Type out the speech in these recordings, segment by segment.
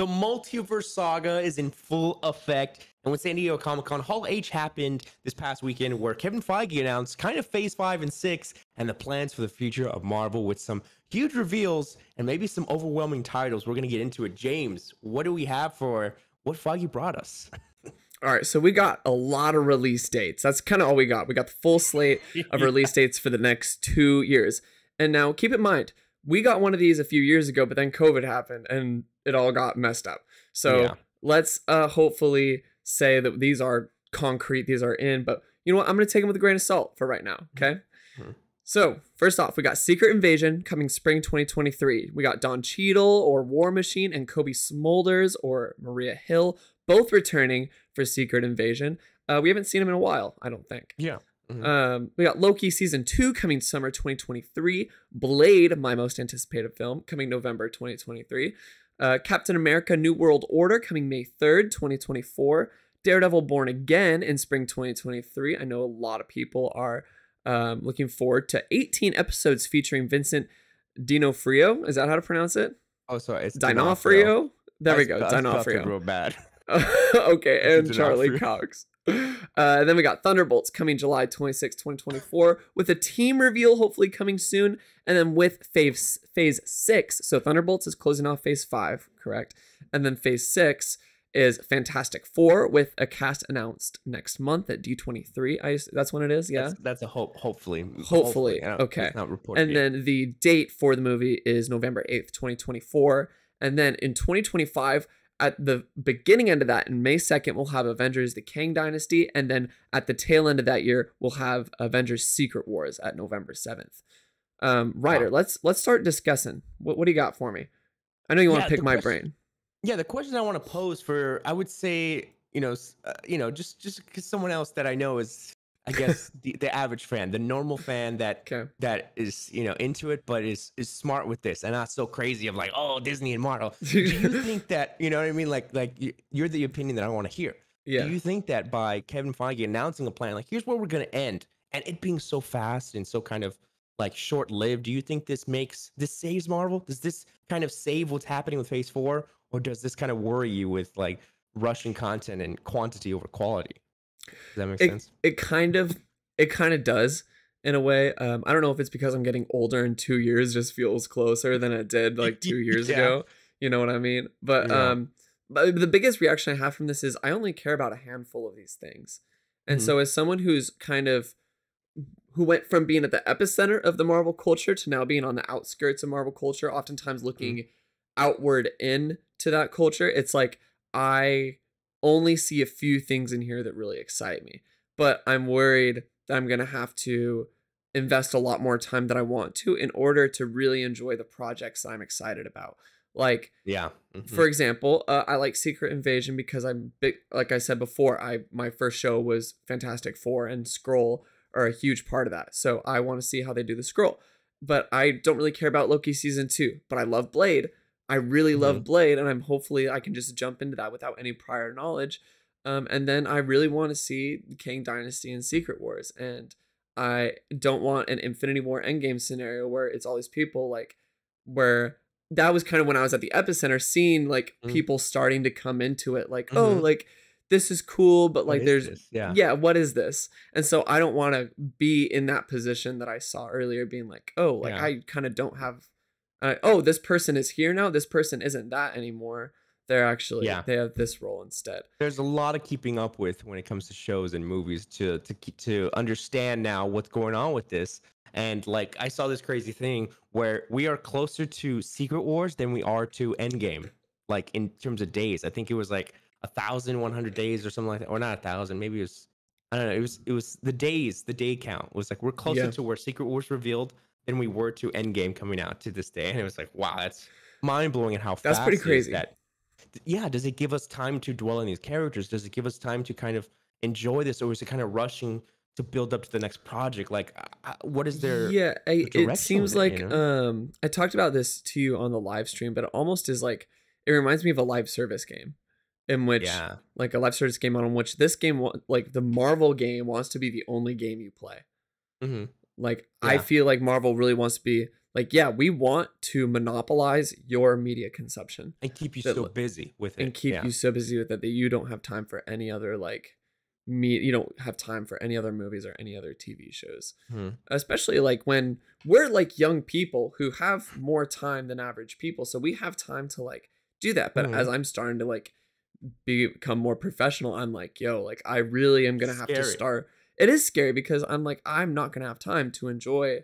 The multiverse saga is in full effect. And when San Diego Comic-Con Hall H happened this past weekend, where Kevin Feige announced kind of phase 5 and 6 and the plans for the future of Marvel with some huge reveals and maybe some overwhelming titles. We're going to get into it. James, what do we have for what Feige brought us? All right, so we got a lot of release dates. That's kind of all we got. We got the full slate of release dates for the next 2 years. And now keep in mind, we got one of these a few years ago, but then COVID happened and it all got messed up. So let's hopefully say that these are concrete, these are in, but you know what? I'm going to take them with a grain of salt for right now, okay? Mm-hmm. So first off, we got Secret Invasion coming spring 2023. We got Don Cheadle or War Machine and Kobe Smulders or Maria Hill, both returning for Secret Invasion. We haven't seen them in a while, I don't think. Yeah. Mm-hmm. We got Loki season 2 coming summer 2023. Blade, my most anticipated film, coming November 2023. Captain America New World Order coming May 3rd, 2024. Daredevil Born Again in spring 2023. I know a lot of people are looking forward to 18 episodes featuring Vincent D'Onofrio. Is that how to pronounce it? Oh, sorry. It's D'Onofrio. There we go. D'Onofrio. Real bad. Okay, and Charlie Cox. Then we got Thunderbolts coming July 26, 2024, with a team reveal hopefully coming soon, and then with phase 6. So Thunderbolts is closing off phase 5, correct? And then phase 6 is Fantastic Four with a cast announced next month at D23. That's when it is, yeah? That's a hope, hopefully. Okay. Not reported and yet. then the date for the movie is November 8th, 2024. And then in 2025, at the beginning end of that, in May 2nd, we'll have Avengers: The Kang Dynasty. And then at the tail end of that year, we'll have Avengers: Secret Wars at November 7th. Ryder, let's start discussing. What do you got for me? I know you want to pick my brain. Yeah, the question I want to pose for, I would say, just because someone else that I know is, I guess, the average fan, the normal fan that is, into it, but is smart with this and not so crazy of like, oh, Disney and Marvel. Do you think that, you know what I mean? Like you're the opinion that I want to hear. Yeah. Do you think that by Kevin Feige announcing a plan, like, here's where we're going to end, and it being so fast and so kind of like short-lived, do you think this saves Marvel? Does this kind of save what's happening with Phase 4? Or does this kind of worry you with like rushing content and quantity over quality? Does that make sense? It kind of does in a way. I don't know if it's because I'm getting older and 2 years just feels closer than it did like 2 years ago. You know what I mean? But but the biggest reaction I have from this is I only care about a handful of these things. And so as someone who went from being at the epicenter of the Marvel culture to now being on the outskirts of Marvel culture, oftentimes looking outward in to that culture, it's like I only see a few things in here that really excite me, but I'm worried that I'm gonna have to invest a lot more time than I want to in order to really enjoy the projects that I'm excited about. Like, for example, I like Secret Invasion because I'm big, like I said before, my first show was Fantastic Four, and Skrull are a huge part of that, so I want to see how they do the Skrull. But I don't really care about Loki season 2, but I love Blade. I really love Blade, and hopefully I can just jump into that without any prior knowledge. And then I really want to see the Kang Dynasty and Secret Wars, and I don't want an Infinity War Endgame scenario where it's all these people, like, where that was kind of when I was at the epicenter, seeing like people starting to come into it, like, oh, like this is cool, but like there's what is this? And so I don't want to be in that position that I saw earlier, being like, oh, like I kind of don't have. Oh, this person is here now. This person isn't that anymore. They're actually they have this role instead. There's a lot of keeping up with when it comes to shows and movies to understand now what's going on with this. And like I saw this crazy thing where we are closer to Secret Wars than we are to Endgame. Like in terms of days, I think it was like 1,100 days or something like that, or not 1,000. Maybe it was, I don't know. It was the days. The day count was like we're closer to where Secret Wars revealed than we were to Endgame coming out to this day. And it was like, wow, that's mind-blowing at how fast that's pretty crazy. That. Yeah, does it give us time to dwell on these characters? Does it give us time to kind of enjoy this, or is it kind of rushing to build up to the next project? Like, what is their it seems like I talked about this to you on the live stream, but it almost is like, it reminds me of a live service game in which like a live service game on which this game, like the Marvel game, wants to be the only game you play. Like I feel like Marvel really wants to be like, yeah, we want to monopolize your media consumption and keep you so busy with it, and keep you so busy with it that you don't have time for any other like you don't have time for any other movies or any other TV shows. Especially like when we're like young people who have more time than average people, so we have time to like do that. But as I'm starting to like become more professional, I'm like, yo, like I really am gonna have to start. It is scary because I'm like, I'm not gonna have time to enjoy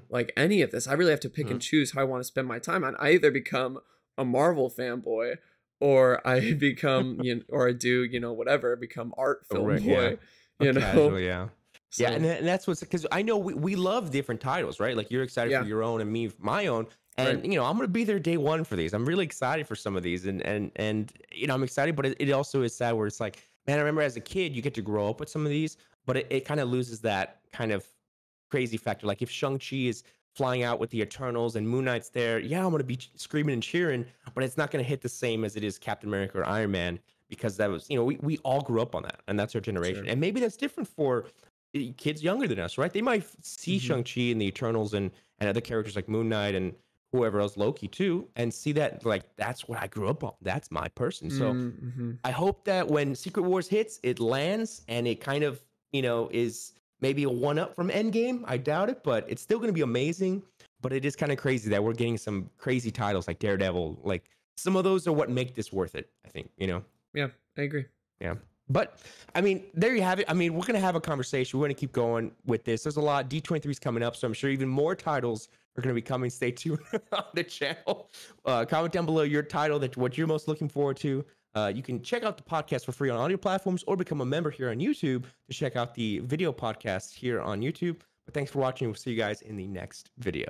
like any of this. I really have to pick and choose how I want to spend my time. And I either become a Marvel fanboy, or I become, you know, or I do, you know, whatever, become art film boy, you know. Casual, so, yeah, and that's what's, because I know we love different titles, right? Like you're excited for your own and me for my own, and you know, I'm gonna be there day one for these. I'm really excited for some of these, and you know, I'm excited, but it also is sad where it's like, man, I remember as a kid you get to grow up with some of these, but it kind of loses that kind of crazy factor. Like if Shang-Chi is flying out with the Eternals and Moon Knight's there, yeah, I'm gonna be screaming and cheering, but it's not gonna hit the same as it is Captain America or Iron Man, because that was, you know, we all grew up on that, and that's our generation. And maybe that's different for kids younger than us, right? They might see Shang-Chi and the Eternals and other characters like Moon Knight and whoever else, Loki too, and see that like that's what I grew up on. That's my person. So I hope that when Secret Wars hits, it lands and it kind of, you know, is maybe a one-up from Endgame. I doubt it, but it's still going to be amazing. But it is kind of crazy that we're getting some crazy titles like Daredevil. Like some of those are what make this worth it, I think, you know? Yeah, I agree. Yeah. But I mean, there you have it. I mean, we're going to have a conversation. We're going to keep going with this. There's a lot. D23 is coming up, so I'm sure even more titles are going to be coming. Stay tuned on the channel. Comment down below your title, what you're most looking forward to. You can check out the podcast for free on audio platforms or become a member here on YouTube to check out the video podcast here on YouTube. But thanks for watching. We'll see you guys in the next video.